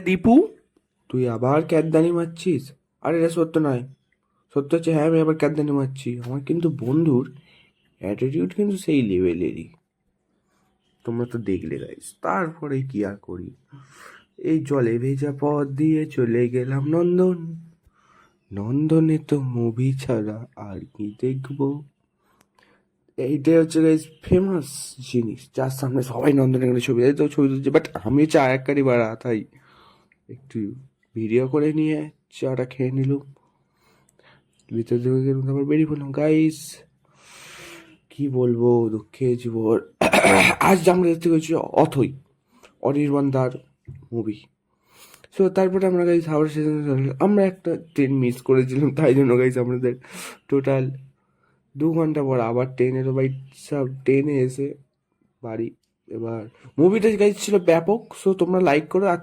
দীপু, তুই আবার ক্যাদদানি মারছিস? আরে এটা সত্য নয়, সত্য হচ্ছে হ্যাঁ আমি আবার ক্যাদদানি মারছি। আমার কিন্তু বন্ধুর অ্যাটিটিউড কিন্তু সেই লেভেলেরই, তোমরা তো দেখলে গাইস। তারপরে কি আর করি, এই জলে ভেজা পথ দিয়ে চলে গেলাম নন্দন। নন্দনে তো মুভি ছাড়া আর কি দেখবো। এইটাই হচ্ছে গাইস ফেমাস জিনিস, যার সামনে সবাই নন্দনে গেলে ছবি দেয়, তো ছবি তুলছে। বাট আমি চা এককারি বাড়া, তাই একটু ভিডিও করে নিয়ে চাটা খেয়ে নিলাম, ভিতর দিকে গেলাম, তারপর বেরিয়ে পড়লাম গাইস। কি বলবো, দুঃখে জীবন। আজ আমরা দেখতে গেছি অথই, অনির্বাণ দার মুভি। সো তারপরে আমরা গাইস হাওড়া স্টেশনে চলে গেলাম। আমরা একটা ট্রেন মিস করেছিলাম, তাই জন্য গাইস আমাদের টোটাল 2 ঘন্টা পর আবার ট্রেন এলো। বাই সব ট্রেনে এসে বাড়ি। এবার মুভিটা গাইস ছিল ব্যাপক। সো তোমরা লাইক করো, আর